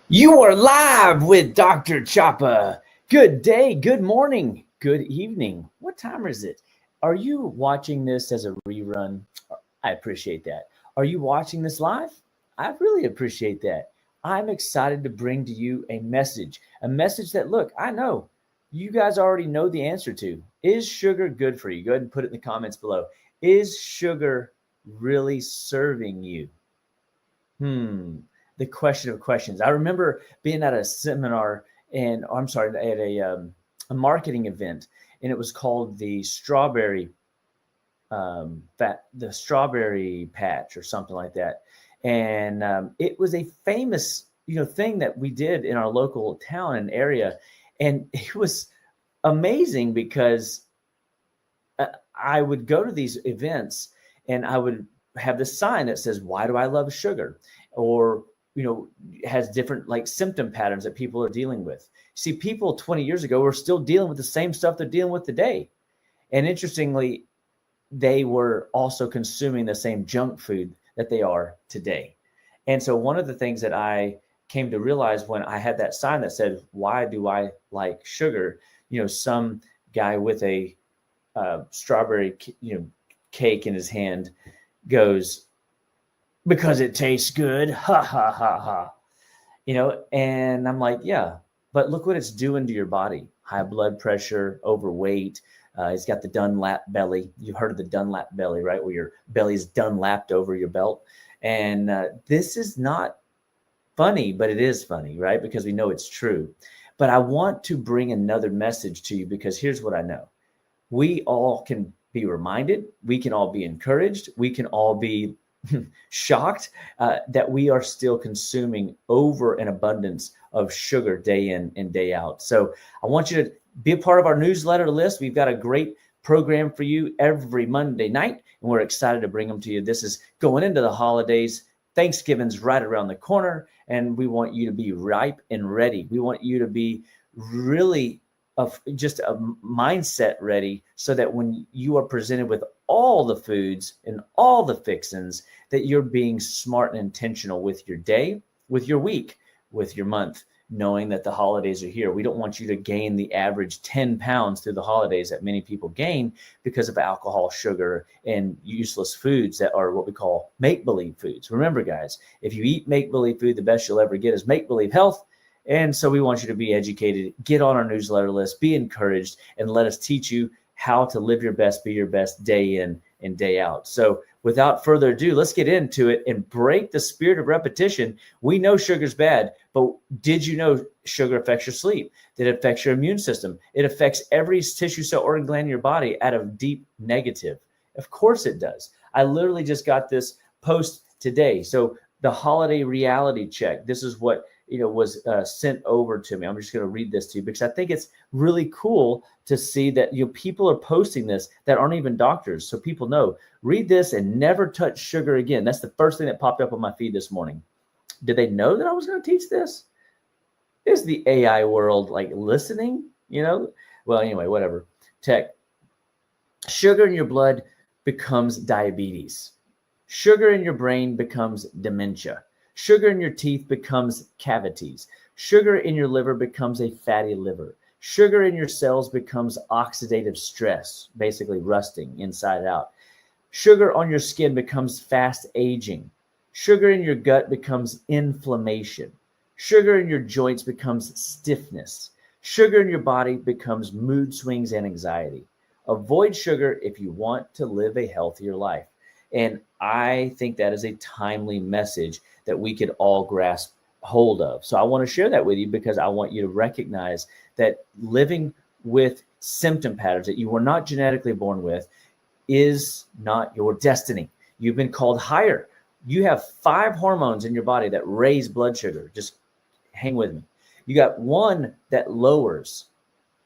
You are live with Dr. Chapa. Good day, good morning, good evening. What time is it? Are you watching this as a rerun? I appreciate that. Are you watching this live? I really appreciate that. I'm excited to bring to you a message that, look, I know you guys already know the answer to. Is sugar good for you? Go ahead and put it in the comments below. Is sugar really serving you? The question of questions. I remember being at a seminar and I'm sorry, at a marketing event, and it was called the the strawberry patch or something like that. And it was a famous, thing that we did in our local town and area. And it was amazing because I would go to these events and I would have this sign that says, "Why do I love sugar?" Or, has different like symptom patterns that people are dealing with. See, people 20 years ago were still dealing with the same stuff they're dealing with today. And interestingly, they were also consuming the same junk food that they are today. And so one of the things that I came to realize when I had that sign that said, "Why do I like sugar?" Some guy with a strawberry, cake in his hand goes, "Because it tastes good." Ha ha ha ha. And I'm like, yeah, but look what it's doing to your body. High blood pressure, overweight. He's got the Dunlap belly. You've heard of the Dunlap belly, right? Where your belly's Dunlapped over your belt. And this is not funny, but it is funny, right? Because we know it's true. But I want to bring another message to you because here's what I know. We all can be reminded. We can all be encouraged. We can all be shocked that we are still consuming over an abundance of sugar day in and day out. So I want you to be a part of our newsletter list. We've got a great program for you every Monday night, and we're excited to bring them to you. This is going into the holidays. Thanksgiving's right around the corner, and we want you to be ripe and ready. We want you to be really of just a mindset ready so that when you are presented with all the foods and all the fixins, that you're being smart and intentional with your day, with your week, with your month, knowing that the holidays are here. We don't want you to gain the average 10 pounds through the holidays that many people gain because of alcohol, sugar, and useless foods that are what we call make-believe foods. Remember, guys, if you eat make-believe food, the best you'll ever get is make-believe health. And so we want you to be educated, get on our newsletter list, be encouraged, and let us teach you how to live your best, be your best day in and day out. So without further ado, let's get into it and break the spirit of repetition. We know sugar's bad, but did you know sugar affects your sleep? That it affects your immune system. It affects every tissue, cell, organ, gland in your body at a deep negative. Of course it does. I literally just got this post today. So the holiday reality check, this is what was sent over to me. I'm just going to read this to you because I think it's really cool to see that people are posting this that aren't even doctors. So people know, read this and never touch sugar again. That's the first thing that popped up on my feed this morning. Did they know that I was going to teach this? Is the AI world like listening? Well, anyway, whatever. Tech. Sugar in your blood becomes diabetes. Sugar in your brain becomes dementia. Sugar in your teeth becomes cavities. Sugar in your liver becomes a fatty liver. Sugar in your cells becomes oxidative stress, basically rusting inside out. Sugar on your skin becomes fast aging. Sugar in your gut becomes inflammation. Sugar in your joints becomes stiffness. Sugar in your body becomes mood swings and anxiety. Avoid sugar if you want to live a healthier life. And I think that is a timely message that we could all grasp hold of. So I want to share that with you because I want you to recognize that living with symptom patterns that you were not genetically born with is not your destiny. You've been called higher. You have 5 hormones in your body that raise blood sugar. Just hang with me. You got 1 that lowers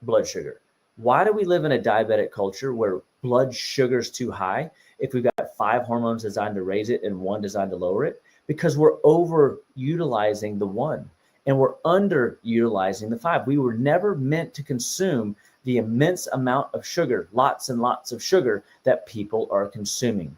blood sugar. Why do we live in a diabetic culture where blood sugar is too high if we've got 5 hormones designed to raise it and 1 designed to lower it? Because we're overutilizing the 1 and we're underutilizing the 5. We were never meant to consume the immense amount of sugar, lots and lots of sugar that people are consuming.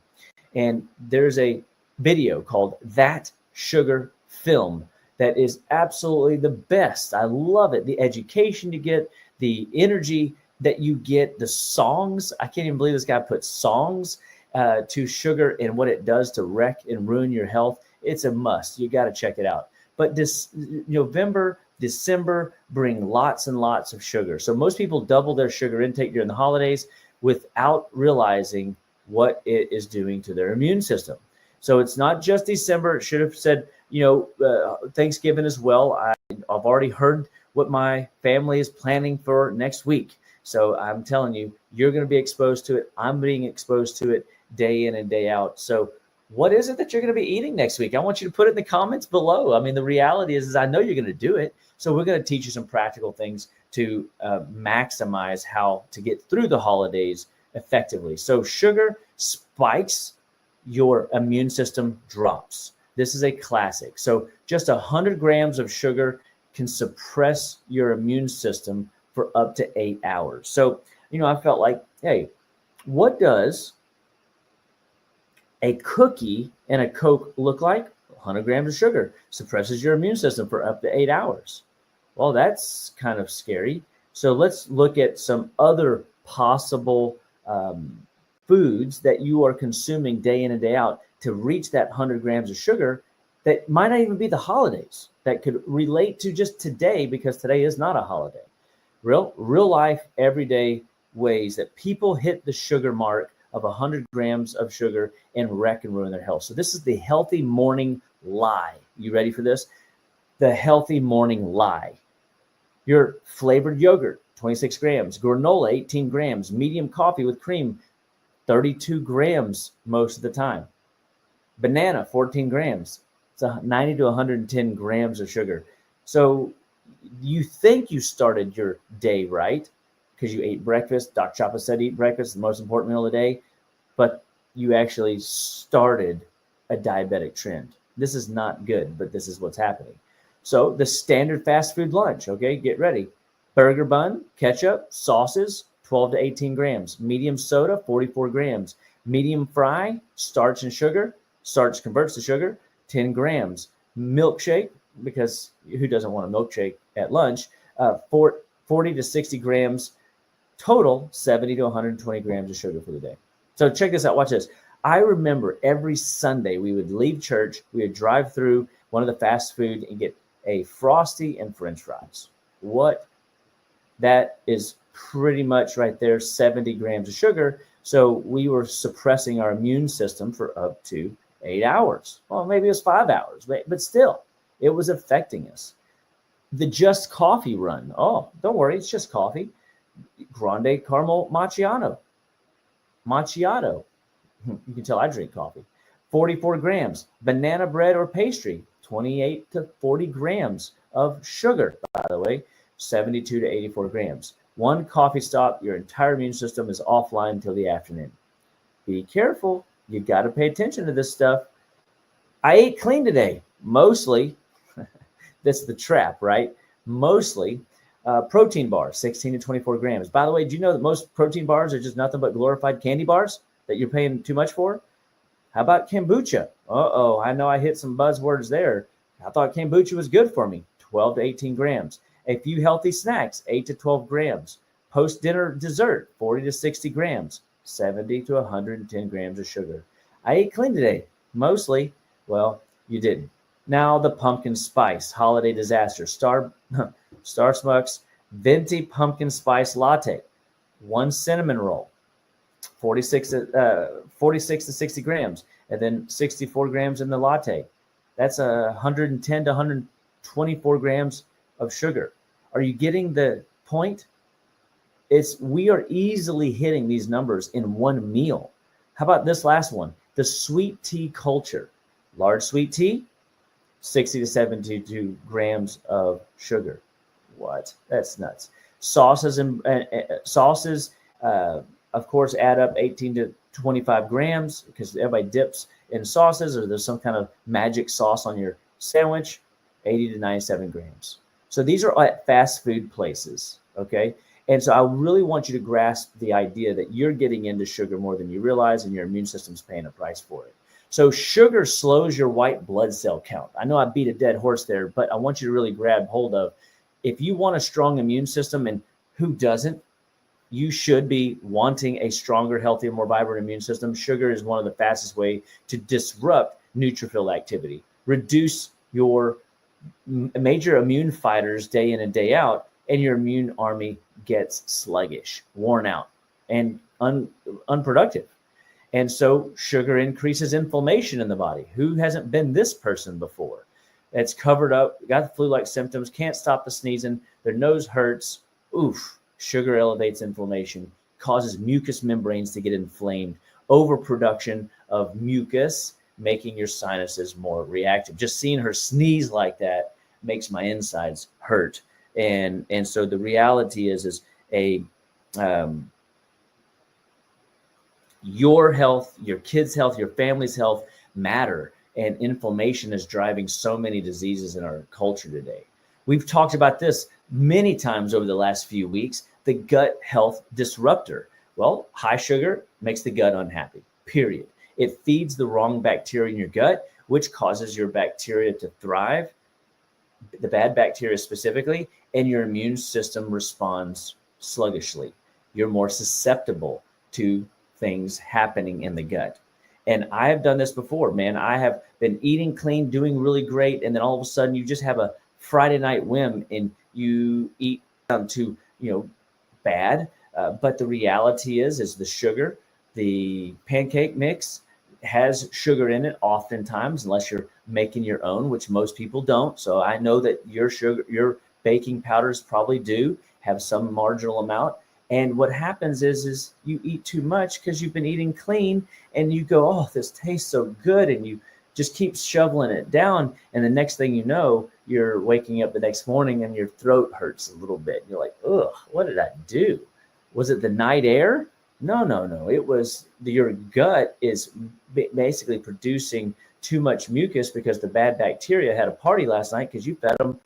And there's a video called That Sugar Film that is absolutely the best. I love it. The education you get, the energy that you get, the songs. I can't even believe this guy put songs to sugar and what it does to wreck and ruin your health. It's a must. You got to check it out. But this November, December bring lots and lots of sugar. So most people double their sugar intake during the holidays without realizing what it is doing to their immune system. So it's not just December. It should have said, Thanksgiving as well. I've already heard what my family is planning for next week. So I'm telling you, you're going to be exposed to it. I'm being exposed to it day in and day out. So what is it that you're going to be eating next week? I want you to put it in the comments below. I mean, the reality is I know you're going to do it. So we're going to teach you some practical things to maximize how to get through the holidays effectively. So sugar spikes, your immune system drops. This is a classic. So just 100 grams of sugar can suppress your immune system for up to 8 hours. So, I felt like, hey, what does a cookie and a Coke look like? 100 grams of sugar suppresses your immune system for up to 8 hours. Well, that's kind of scary. So let's look at some other possible foods that you are consuming day in and day out to reach that 100 grams of sugar that might not even be the holidays, that could relate to just today, because today is not a holiday. Real life, everyday ways that people hit the sugar mark of 100 grams of sugar and wreck and ruin their health. So this is the healthy morning lie. You ready for this? The healthy morning lie. Your flavored yogurt, 26 grams. Granola, 18 grams. Medium coffee with cream, 32 grams most of the time. Banana, 14 grams. It's 90 to 110 grams of sugar. So you think you started your day right because you ate breakfast. Dr. Chapa said eat breakfast, the most important meal of the day. But you actually started a diabetic trend. This is not good, but this is what's happening. So the standard fast food lunch, okay, get ready. Burger bun, ketchup, sauces, 12 to 18 grams. Medium soda, 44 grams. Medium fry, starch and sugar. Starch converts to sugar, 10 grams. Milkshake, because who doesn't want a milkshake at lunch? 40 to 60 grams. Total, 70 to 120 grams of sugar for the day. So check this out. Watch this. I remember every Sunday we would leave church. We would drive through one of the fast food and get a Frosty and French fries. What? That is pretty much right there, 70 grams of sugar. So we were suppressing our immune system for up to 8 hours. Well, maybe it was 5 hours, but still, it was affecting us. The just coffee run. Oh, don't worry, it's just coffee. Grande caramel macchiato. You can tell I drink coffee. 44 grams. Banana bread or pastry. 28 to 40 grams of sugar, by the way. 72 to 84 grams. One coffee stop, your entire immune system is offline until the afternoon. Be careful. You got to pay attention to this stuff. I ate clean today. Mostly, that's the trap, right? Mostly protein bars, 16 to 24 grams. By the way, do you know that most protein bars are just nothing but glorified candy bars that you're paying too much for? How about kombucha? Uh-oh, I know I hit some buzzwords there. I thought kombucha was good for me, 12 to 18 grams. A few healthy snacks, 8 to 12 grams. Post-dinner dessert, 40 to 60 grams, 70 to 110 grams of sugar. I ate clean today, mostly. Well, you didn't. Now the pumpkin spice holiday disaster. Star Smucks venti pumpkin spice latte, one cinnamon roll, 46 to 60 grams, and then 64 grams in the latte. That's 110 to 124 grams of sugar. Are you getting the point? We are easily hitting these numbers in one meal. How about this last one? The sweet tea culture. Large sweet tea, 60 to 72 grams of sugar. What? That's nuts. Sauces of course, add up 18 to 25 grams because everybody dips in sauces, or there's some kind of magic sauce on your sandwich. 80 to 97 grams. So these are at fast food places, okay? And so I really want you to grasp the idea that you're getting into sugar more than you realize, and your immune system's paying a price for it. So sugar slows your white blood cell count. I know I beat a dead horse there, but I want you to really grab hold of, if you want a strong immune system, and who doesn't, you should be wanting a stronger, healthier, more vibrant immune system. Sugar is one of the fastest way to disrupt neutrophil activity, reduce your major immune fighters day in and day out, and your immune army gets sluggish, worn out, and unproductive. And so sugar increases inflammation in the body. Who hasn't been this person before? It's covered up, got the flu-like symptoms, can't stop the sneezing, their nose hurts. Oof, sugar elevates inflammation, causes mucous membranes to get inflamed, overproduction of mucus, making your sinuses more reactive. Just seeing her sneeze like that makes my insides hurt. And so the reality is your health, your kids' health, your family's health matter. And inflammation is driving so many diseases in our culture today. We've talked about this many times over the last few weeks, the gut health disruptor. Well, high sugar makes the gut unhappy, period. It feeds the wrong bacteria in your gut, which causes your bacteria to thrive, the bad bacteria specifically, and your immune system responds sluggishly. You're more susceptible to things happening in the gut. And I have done this before, man. I have been eating clean, doing really great, and then all of a sudden you just have a Friday night whim and you eat to, bad. But the reality is the sugar, the pancake mix has sugar in it oftentimes, unless you're making your own, which most people don't. So I know that your baking powders probably do have some marginal amount. And what happens is you eat too much because you've been eating clean, and you go, oh, this tastes so good, and you just keep shoveling it down. And the next thing you know, you're waking up the next morning and your throat hurts a little bit. You're like, ugh, what did I do? Was it the night air? No. It was your gut is basically producing too much mucus because the bad bacteria had a party last night because you fed them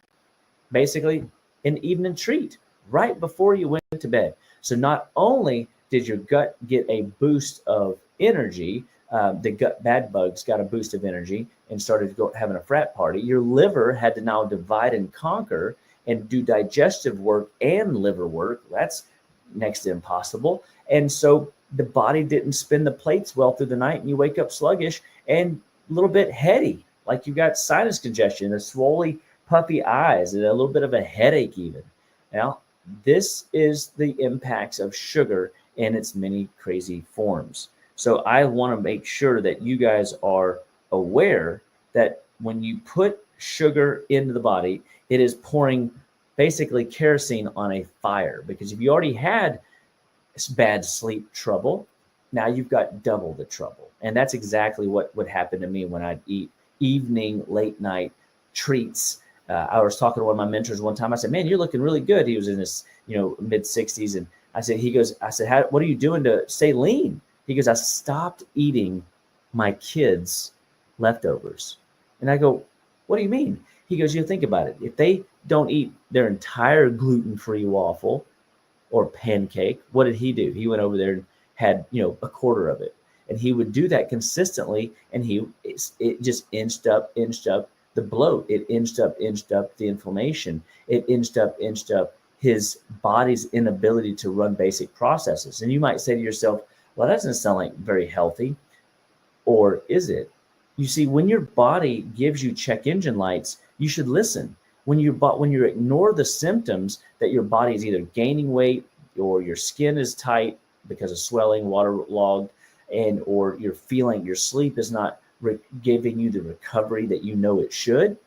basically an evening treat right before you went to bed. So not only did your gut get a boost of energy, the gut bad bugs got a boost of energy and started having a frat party. Your liver had to now divide and conquer and do digestive work and liver work. That's next to impossible. And so the body didn't spin the plates well through the night, and you wake up sluggish and a little bit heady, like you got sinus congestion, a swollen, puffy eyes, and a little bit of a headache even. Now, this is the impacts of sugar in its many crazy forms. So I want to make sure that you guys are aware that when you put sugar into the body, it is pouring basically kerosene on a fire, because if you already had bad sleep trouble, now you've got double the trouble. And that's exactly what would happen to me when I'd eat evening, late night treats. I was talking to one of my mentors one time. I said, man, you're looking really good. He was in his, mid 60s. And I said, what are you doing to stay lean? He goes, I stopped eating my kids' leftovers. And I go, what do you mean? He goes, you think about it. If they don't eat their entire gluten-free waffle or pancake, what did he do? He went over there and had, a quarter of it. And he would do that consistently. And it just inched up the bloat. It inched up the inflammation. It inched up his body's inability to run basic processes. And you might say to yourself, well, that doesn't sound like very healthy. Or is it? You see, when your body gives you check engine lights, you should listen. When you ignore the symptoms that your body is either gaining weight, or your skin is tight because of swelling, waterlogged, or you're feeling your sleep is not giving you the recovery that it should,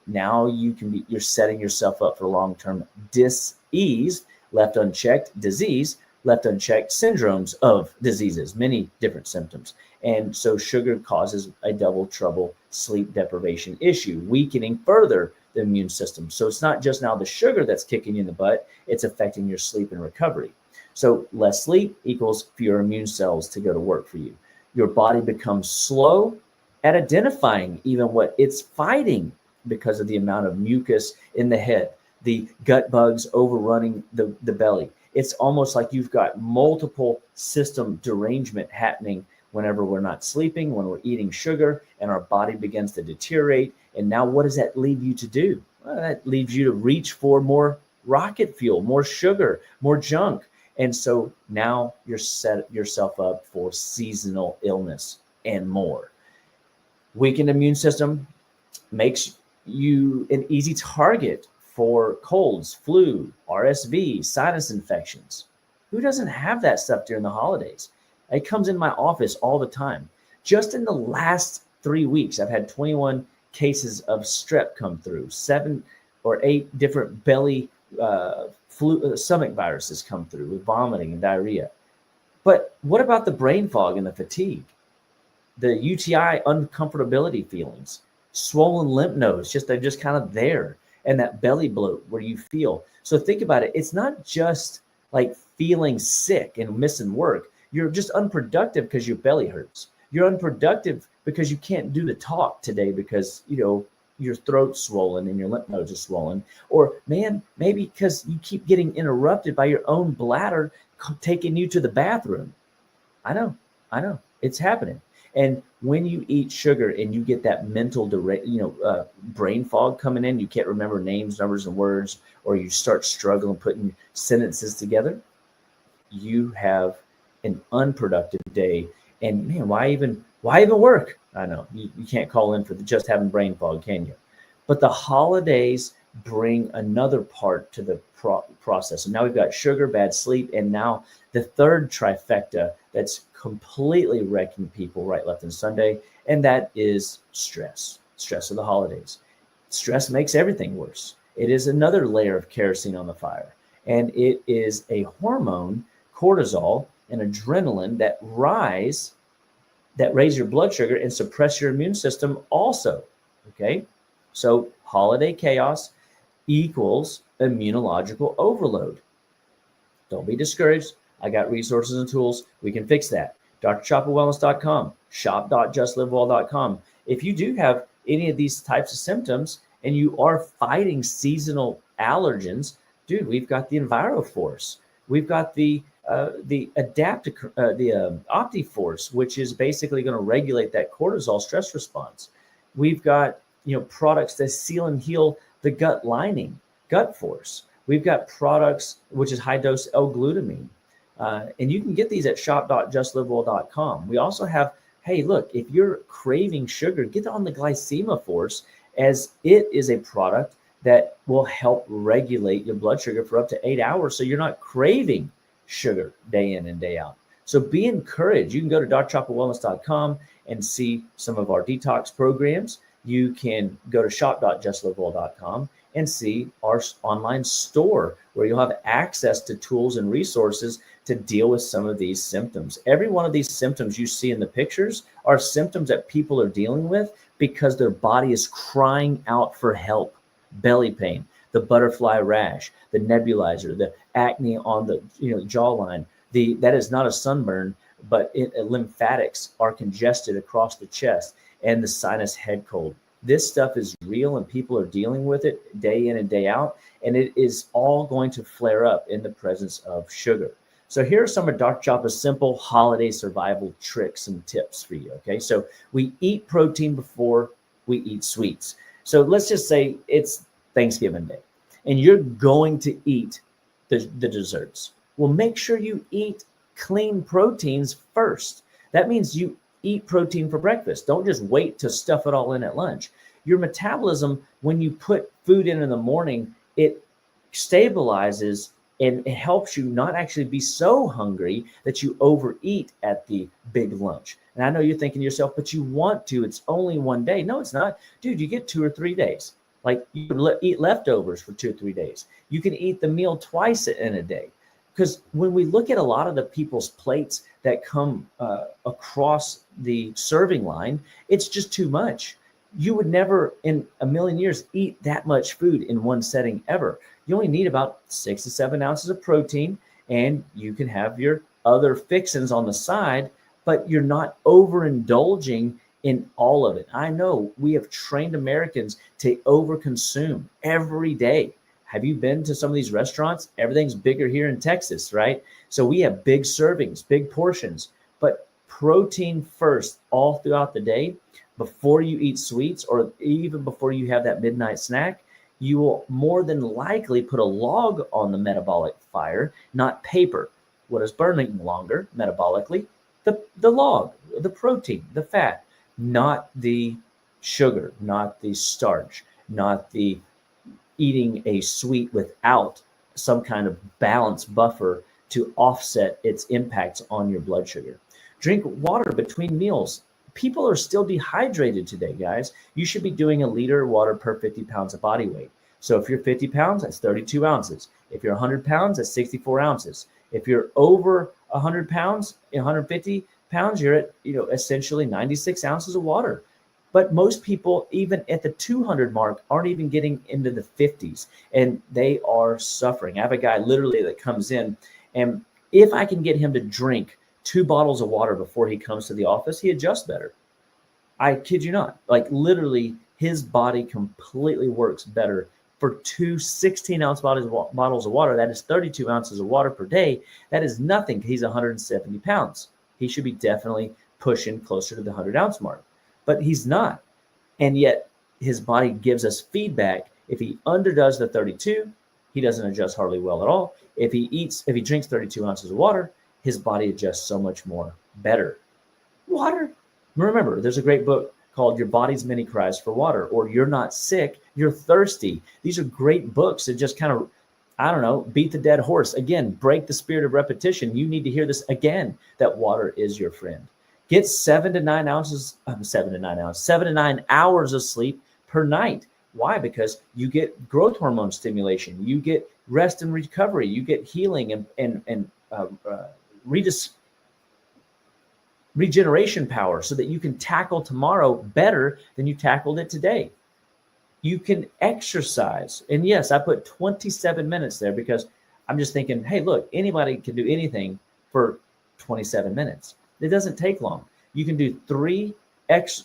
now you're setting yourself up for long-term dis-ease, left unchecked, disease, left unchecked, syndromes of diseases, many different symptoms. And so sugar causes a double trouble sleep deprivation issue, weakening further the immune system. So it's not just now the sugar that's kicking you in the butt, it's affecting your sleep and recovery. So less sleep equals fewer immune cells to go to work for you. Your body becomes slow at identifying even what it's fighting because of the amount of mucus in the head, the gut bugs overrunning the belly. It's almost like you've got multiple system derangement happening whenever we're not sleeping, when we're eating sugar, and our body begins to deteriorate. And now what does that leave you to do? Well, that leaves you to reach for more rocket fuel, more sugar, more junk. And so now you're set yourself up for seasonal illness and more. Weakened immune system makes you an easy target for colds, flu, RSV, sinus infections. Who doesn't have that stuff during the holidays? It comes in my office all the time. Just in the last 3 weeks, I've had 21 cases of strep come through, 7 or 8 different belly stomach viruses come through with vomiting and diarrhea. But what about the brain fog and the fatigue? The UTI uncomfortability feelings, swollen lymph nodes, they're just kind of there, and that belly bloat where you feel. So think about it. It's not just like feeling sick and missing work. You're just unproductive because your belly hurts. You're unproductive because you can't do the talk today because, your throat's swollen and your lymph nodes are swollen. Or maybe because you keep getting interrupted by your own bladder taking you to the bathroom. I know, it's happening. And when you eat sugar and you get that mental, brain fog coming in, you can't remember names, numbers, and words, or you start struggling putting sentences together, you have an unproductive day. And man, why even work? I know you can't call in for just having brain fog, can you? But the holidays bring another part to the process. And now we've got sugar, bad sleep, and now the third trifecta that's completely wrecking people right, left, and Sunday, and that is stress of the holidays. Stress makes everything worse. It is another layer of kerosene on the fire, and it is a hormone, cortisol and adrenaline, that raise your blood sugar and suppress your immune system also. Okay, so holiday chaos equals immunological overload. Don't be discouraged. I got resources and tools. We can fix that. drchapawellness.com, shop.justlivewell.com. If you do have any of these types of symptoms and you are fighting seasonal allergens, dude, we've got the EnviroForce. We've got the OptiForce, which is basically going to regulate that cortisol stress response. We've got products that seal and heal the gut lining, Gut Force. We've got products which is high dose L-glutamine. And you can get these at shop.justlivewell.com. We also have, hey, look, if you're craving sugar, get on the Glycema Force, as it is a product that will help regulate your blood sugar for up to 8 hours so you're not craving sugar day in and day out. So be encouraged. You can go to drchapawellness.com and see some of our detox programs. You can go to shop.justlivewell.com and see our online store where you'll have access to tools and resources to deal with some of these symptoms. Every one of these symptoms you see in the pictures are symptoms that people are dealing with because their body is crying out for help. Belly pain, the butterfly rash, the nebulizer, the acne on the jawline. That is not a sunburn, but lymphatics are congested across the chest, and the sinus head cold. This stuff is real and people are dealing with it day in and day out, and it is all going to flare up in the presence of sugar. So here are some of Dr. Chapa's simple holiday survival tricks and tips for you, okay? So we eat protein before we eat sweets. So let's just say it's Thanksgiving Day and you're going to eat the desserts. Well, make sure you eat clean proteins first. That means you eat protein for breakfast. Don't just wait to stuff it all in at lunch. Your metabolism, when you put food in the morning, it stabilizes and it helps you not actually be so hungry that you overeat at the big lunch. And I know you're thinking to yourself, but you want to, it's only one day. No, it's not. Dude, you get 2 or 3 days. Like you can eat leftovers for 2 or 3 days. You can eat the meal twice in a day. Because when we look at a lot of the people's plates that come across the serving line, it's just too much. You would never in a million years eat that much food in one setting ever. You only need about 6 to 7 ounces of protein, and you can have your other fixings on the side, but you're not overindulging in all of it. I know we have trained Americans to overconsume every day. Have you been to some of these restaurants? Everything's bigger here in Texas, right? So we have big servings, big portions. But protein first all throughout the day before you eat sweets, or even before you have that midnight snack, you will more than likely put a log on the metabolic fire, not paper. What is burning longer metabolically? The log, the protein, the fat, not the sugar, not the starch, not the eating a sweet without some kind of balance buffer to offset its impacts on your blood sugar. Drink water between meals. People are still dehydrated today, guys. You should be doing a liter of water per 50 pounds of body weight. So if you're 50 pounds, that's 32 ounces. If you're 100 pounds, that's 64 ounces. If you're over 100 pounds, 150 pounds, you're at, essentially 96 ounces of water. But most people, even at the 200 mark, aren't even getting into the 50s, and they are suffering. I have a guy literally that comes in, and if I can get him to drink 2 bottles of water before he comes to the office, he adjusts better. I kid you not. Like, literally, his body completely works better for 2 16-ounce bottles of water. That is 32 ounces of water per day. That is nothing. He's 170 pounds. He should be definitely pushing closer to the 100-ounce mark. But he's not. And yet his body gives us feedback. If he underdoes the 32, he doesn't adjust hardly well at all. If he drinks 32 ounces of water, his body adjusts so much more better. Water. Remember, there's a great book called Your Body's Many Cries for Water, or You're Not Sick, You're Thirsty. These are great books that just kind of, beat the dead horse. Again, break the spirit of repetition. You need to hear this again, that water is your friend. Get 7 to 9 hours of sleep per night. Why? Because you get growth hormone stimulation, you get rest and recovery, you get healing and regeneration power, so that you can tackle tomorrow better than you tackled it today. You can exercise. And yes, I put 27 minutes there because I'm just thinking, hey, look, anybody can do anything for 27 minutes. It doesn't take long. You can do 3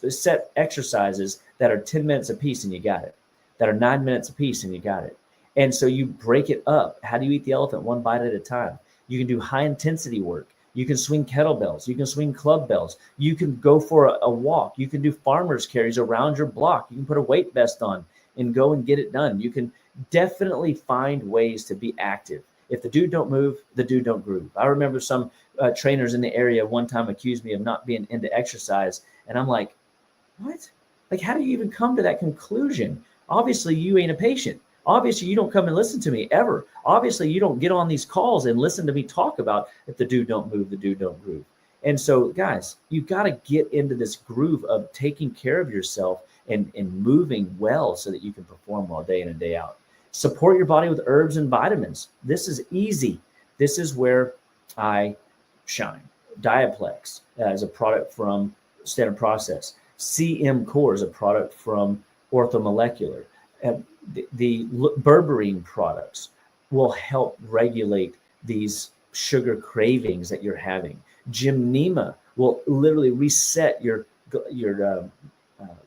set exercises that are 10 minutes apiece and you got it. That are 9 minutes apiece and you got it. And so you break it up. How do you eat the elephant? One bite at a time. You can do high intensity work. You can swing kettlebells. You can swing club bells. You can go for a walk. You can do farmer's carries around your block. You can put a weight vest on and go and get it done. You can definitely find ways to be active. If the dude don't move, the dude don't groove. I remember some trainers in the area one time accused me of not being into exercise. And I'm like, what? Like, how do you even come to that conclusion? Obviously, you ain't a patient. Obviously, you don't come and listen to me ever. Obviously, you don't get on these calls and listen to me talk about if the dude don't move, the dude don't groove. And so, guys, you've got to get into this groove of taking care of yourself and moving well so that you can perform well day in and day out. Support your body with herbs and vitamins. This is easy. This is where I shine. Diaplex is a product from Standard Process. CM Core is a product from Orthomolecular. The berberine products will help regulate these sugar cravings that you're having. Gymnema will literally reset your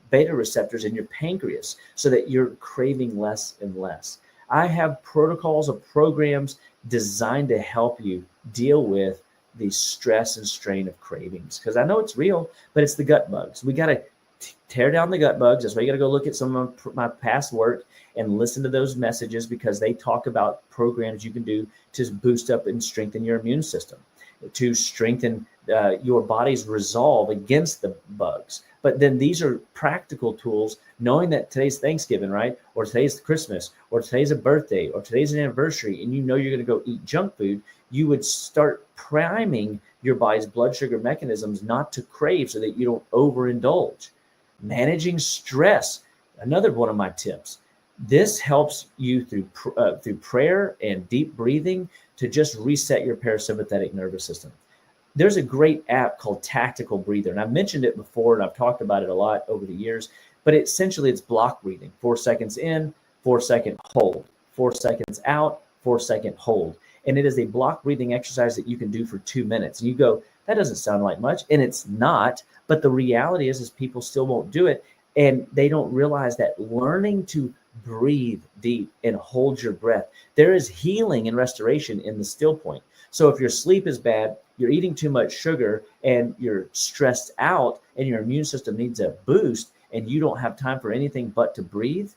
beta receptors in your pancreas so that you're craving less and less. I have protocols of programs designed to help you deal with the stress and strain of cravings, because I know it's real, but it's the gut bugs. We got to tear down the gut bugs. That's why you got to go look at some of my past work and listen to those messages, because they talk about programs you can do to boost up and strengthen your immune system, to strengthen your body's resolve against the bugs. But then these are practical tools, knowing that today's Thanksgiving, right? Or today's Christmas, or today's a birthday, or today's an anniversary, and you know you're going to go eat junk food. You would start priming your body's blood sugar mechanisms not to crave so that you don't overindulge. Managing stress, another one of my tips. This helps you through prayer and deep breathing to just reset your parasympathetic nervous system. There's a great app called Tactical Breather, and I've mentioned it before, and I've talked about it a lot over the years, but essentially it's block breathing. 4 seconds in, 4 second hold, 4 seconds out, 4 second hold. And it is a block breathing exercise that you can do for 2 minutes. And you go, that doesn't sound like much. And it's not. But the reality is people still won't do it. And they don't realize that learning to breathe deep and hold your breath. There is healing and restoration in the still point. So if your sleep is bad, you're eating too much sugar, and you're stressed out, and your immune system needs a boost, and you don't have time for anything but to breathe,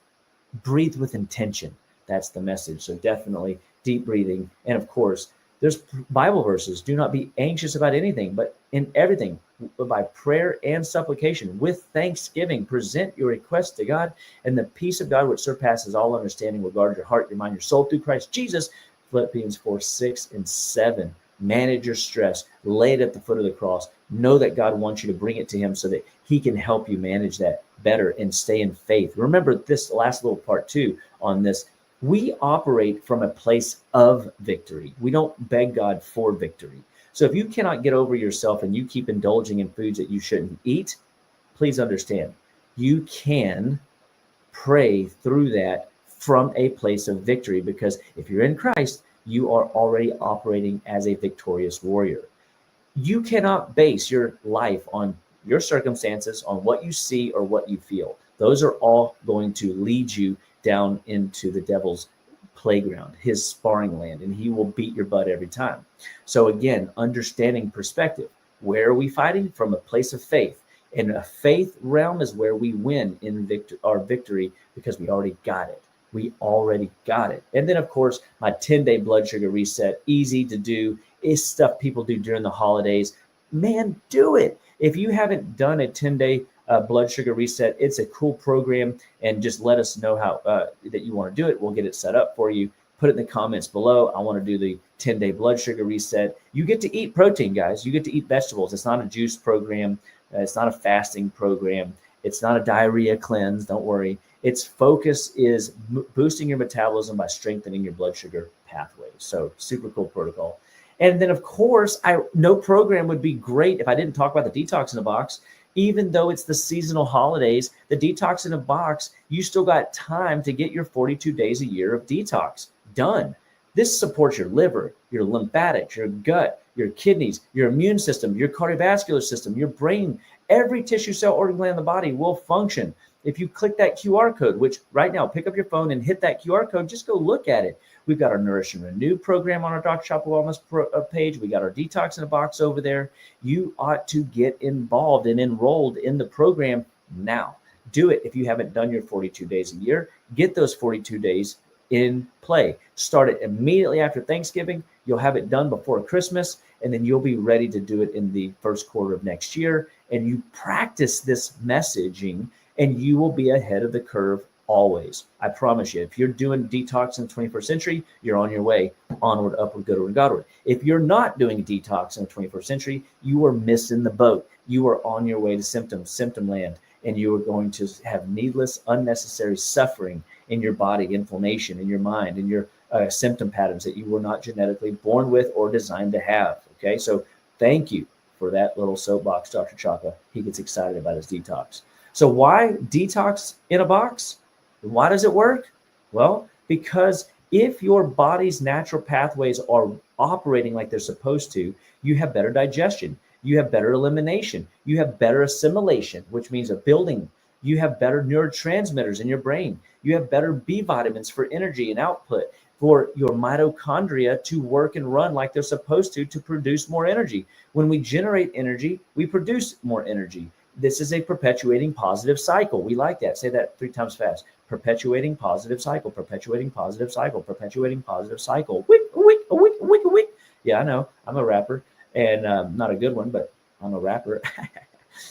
breathe with intention. That's the message. So definitely deep breathing. And of course, there's Bible verses. Do not be anxious about anything, but in everything, by prayer and supplication, with thanksgiving, present your requests to God, and the peace of God, which surpasses all understanding, will guard your heart, your mind, your soul through Christ Jesus. Philippians 4:6-7. Manage your stress. Lay it at the foot of the cross. Know that God wants you to bring it to him so that he can help you manage that better and stay in faith. Remember this last little part too on this. We operate from a place of victory. We don't beg God for victory. So if you cannot get over yourself and you keep indulging in foods that you shouldn't eat, please understand, you can pray through that from a place of victory, because if you're in Christ, you are already operating as a victorious warrior. You cannot base your life on your circumstances, on what you see or what you feel. Those are all going to lead you down into the devil's playground, his sparring land, and he will beat your butt every time. So again, understanding perspective. Where are we fighting? From a place of faith. And a faith realm is where we win in our victory, because we already got it. We already got it. And then, of course, my 10-day blood sugar reset, easy to do, is stuff people do during the holidays. Man, do it. If you haven't done a 10-day blood sugar reset, it's a cool program, and just let us know how that you want to do it. We'll get it set up for you. Put it in the comments below. I want to do the 10-day blood sugar reset. You get to eat protein, guys. You get to eat vegetables. It's not a juice program. It's not a fasting program. It's not a diarrhea cleanse. Don't worry. Its focus is boosting your metabolism by strengthening your blood sugar pathways. So super cool protocol. And then, of course, no program would be great if I didn't talk about the Detox in a Box. Even though it's the seasonal holidays, the Detox in a Box, you still got time to get your 42 days a year of detox done. This supports your liver, your lymphatics, your gut, your kidneys, your immune system, your cardiovascular system, your brain. Every tissue, cell, organ, gland in the body will function. If you click that QR code, which right now, pick up your phone and hit that QR code, just go look at it. We've got our Nourish and Renew program on our Dr. Chapa Wellness page. We got our Detox in a Box over there. You ought to get involved and enrolled in the program now. Do it if you haven't done your 42 days a year. Get those 42 days in play. Start it immediately after Thanksgiving. You'll have it done before Christmas, and then you'll be ready to do it in the first quarter of next year. And you practice this messaging, and you will be ahead of the curve always. I promise you, if you're doing detox in the 21st century, you're on your way, onward, upward, goodward, and Godward. If you're not doing detox in the 21st century, you are missing the boat. You are on your way to symptom land, and you are going to have needless, unnecessary suffering in your body, inflammation in your mind, and your symptom patterns that you were not genetically born with or designed to have. Okay, so thank you for that little soapbox, Dr. Chapa. He gets excited about his detox. So why detox in a box? Why does it work? Well, because if your body's natural pathways are operating like they're supposed to, you have better digestion, you have better elimination, you have better assimilation, which means a building. You have better neurotransmitters in your brain. You have better B vitamins for energy and output, for your mitochondria to work and run like they're supposed to produce more energy. When we generate energy, we produce more energy. This is a perpetuating positive cycle. We like that. Say that 3 times fast. Perpetuating positive cycle, perpetuating positive cycle, perpetuating positive cycle. Wick, wick, wick, wick, wick. Yeah, I know. I'm a rapper, and not a good one, but I'm a rapper.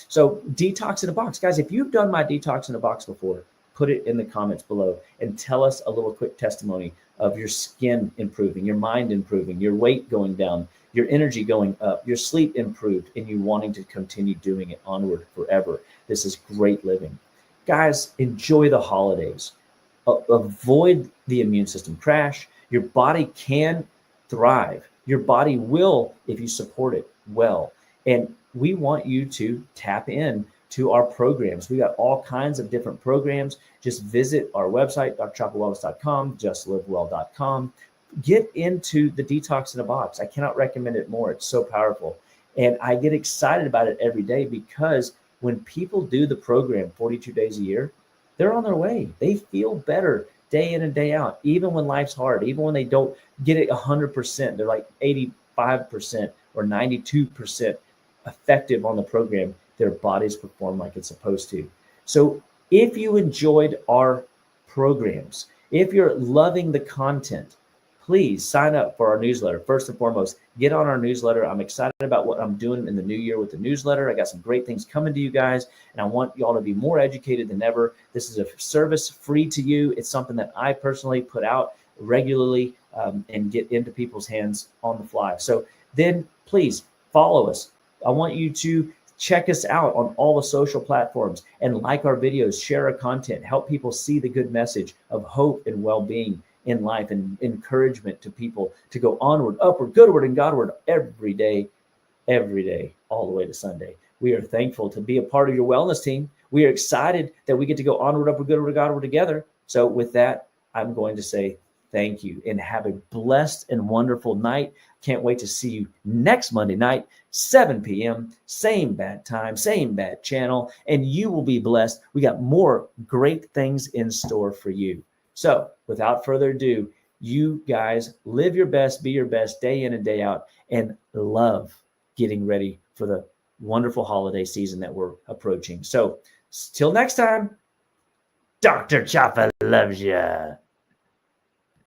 So Detox in a Box. Guys, if you've done my Detox in a Box before, put it in the comments below and tell us a little quick testimony of your skin improving, your mind improving, your weight going down, your energy going up, your sleep improved, and you wanting to continue doing it onward forever. This is great living. Guys, enjoy the holidays. Avoid the immune system crash. Your body can thrive. Your body will if you support it well. And we want you to tap in to our programs. We got all kinds of different programs. Just visit our website, drchapawellness.com, justlivewell.com. Get into the Detox in a Box. I cannot recommend it more. It's so powerful. And I get excited about it every day, because when people do the program 42 days a year, they're on their way. They feel better day in and day out, even when life's hard, even when they don't get it 100%. They're like 85% or 92% effective on the program. Their bodies perform like it's supposed to. So if you enjoyed our programs, if you're loving the content, please sign up for our newsletter. First and foremost, get on our newsletter. I'm excited about what I'm doing in the new year with the newsletter. I got some great things coming to you guys, and I want y'all to be more educated than ever. This is a service free to you. It's something that I personally put out regularly and get into people's hands on the fly. So then please follow us. I want you to check us out on all the social platforms and like our videos, share our content, help people see the good message of hope and well-being in life and encouragement to people to go onward, upward, goodward, and Godward every day, all the way to Sunday. We are thankful to be a part of your wellness team. We are excited that we get to go onward, upward, goodward, and Godward together. So with that, I'm going to say thank you and have a blessed and wonderful night. Can't wait to see you next Monday night, 7 p.m., same bad time, same bad channel, and you will be blessed. We got more great things in store for you. So without further ado, you guys live your best, be your best day in and day out, and love getting ready for the wonderful holiday season that we're approaching. So till next time, Dr. Chapa loves ya.